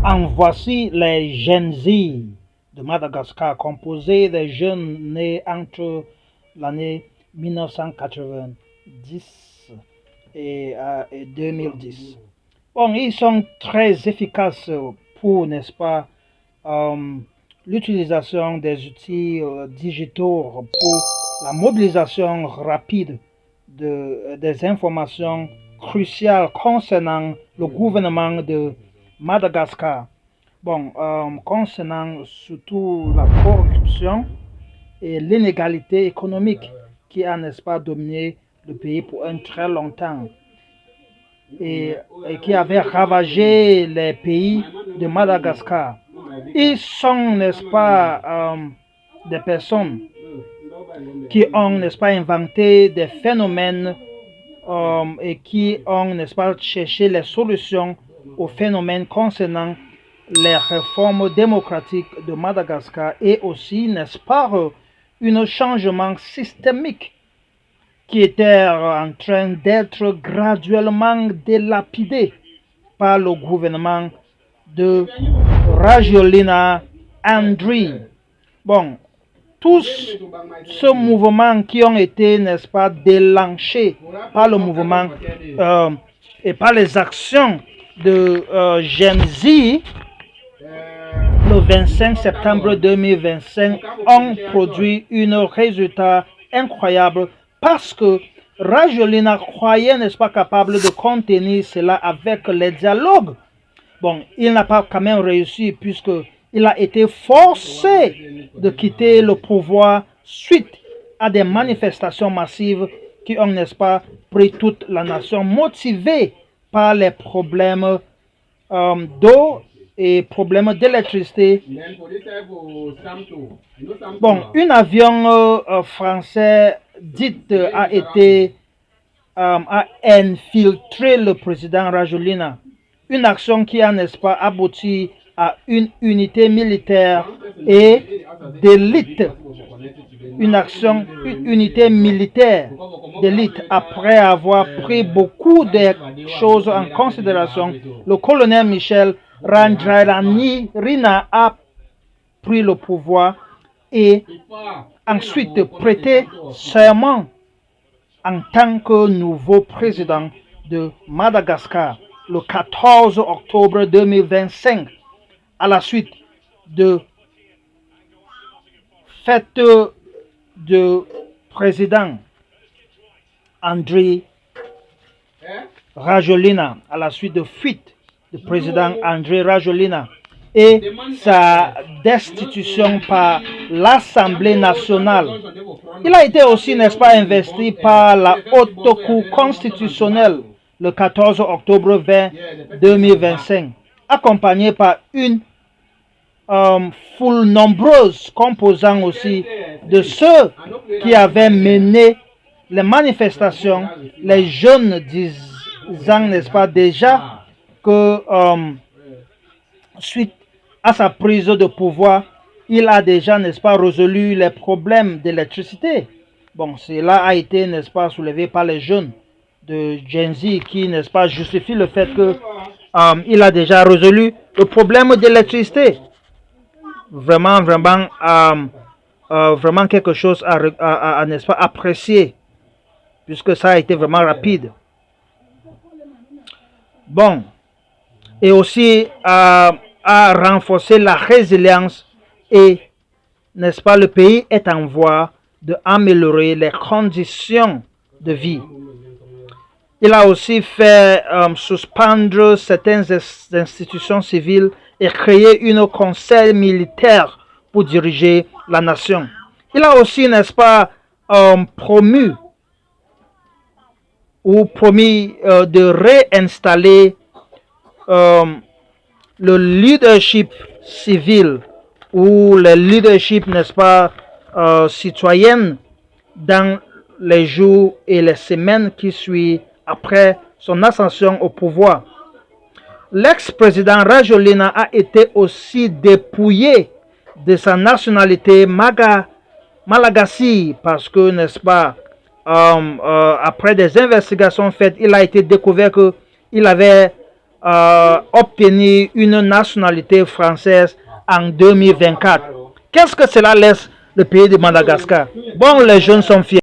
En voici les Gen Z de Madagascar, composés des jeunes nés entre l'année 1990 et 2010. Bon, ils sont très efficaces pour, n'est-ce pas, euh, l'utilisation des outils digitaux pour la mobilisation rapide des informations cruciales concernant le gouvernement de Madagascar. Bon, concernant surtout la corruption et l'inégalité économique qui a, n'est-ce pas, dominé le pays pour un très longtemps et qui avait ravagé les pays de Madagascar. Ils sont, n'est-ce pas, des personnes qui ont, n'est-ce pas, inventé des phénomènes et qui ont, n'est-ce pas, cherché les solutions aux phénomènes concernant les réformes démocratiques de Madagascar et aussi, n'est-ce pas, un changement systémique qui était en train d'être graduellement délapidé par le gouvernement de Rajoelina Andry. Bon, tous ce mouvement qui ont été, n'est-ce pas, déclenchés par le mouvement et par les actions de Gen Z, le 25 septembre 2025, ont produit un résultat incroyable parce que Rajoelina croyait, n'est-ce pas, capable de contenir cela avec les dialogues. Bon, il n'a pas quand même réussi puisqu'il a été forcé de quitter le pouvoir suite à des manifestations massives qui ont, n'est-ce pas, pris toute la nation, motivées par les problèmes d'eau et problèmes d'électricité. Bon, un avion français dit a infiltré le président Rajoelina. Une action qui a, n'est-ce pas, abouti à une unité militaire et d'élite. Une unité militaire d'élite après avoir pris beaucoup de choses en considération. Le colonel Michel Randrianirina a pris le pouvoir et ensuite prêté serment en tant que nouveau président de Madagascar le 14 octobre 2025 à la suite de fête de président Andry Rajoelina, à la suite de fuite du président Andry Rajoelina et sa destitution par l'Assemblée nationale. Il a été aussi, n'est-ce pas, investi par la Haute Cour constitutionnelle le 14 octobre 2025, accompagné par une foule nombreuse composant aussi de ceux qui avaient mené les manifestations, les jeunes disant, n'est-ce pas, déjà que suite à sa prise de pouvoir, il a déjà, n'est-ce pas, résolu les problèmes d'électricité. Bon, cela a été, n'est-ce pas, soulevé par les jeunes de Gen Z qui, n'est-ce pas, justifie le fait que il a déjà résolu le problème d'électricité. Vraiment, vraiment quelque chose à n'est-ce pas, apprécier, puisque ça a été vraiment rapide. Bon, et aussi à renforcer la résilience et, n'est-ce pas, le pays est en voie d'améliorer les conditions de vie. Il a aussi fait suspendre certaines institutions civiles et créer un conseil militaire pour diriger la nation. Il a aussi, n'est-ce pas, promis de réinstaller le leadership civil ou le leadership, n'est-ce pas, citoyen dans les jours et les semaines qui suivent après son ascension au pouvoir. L'ex-président Rajoelina a été aussi dépouillé de sa nationalité malagasy parce que, n'est-ce pas, après des investigations faites, il a été découvert qu'il avait obtenir une nationalité française en 2024. Qu'est-ce que cela laisse le pays de Madagascar? Bon, les jeunes sont fiers.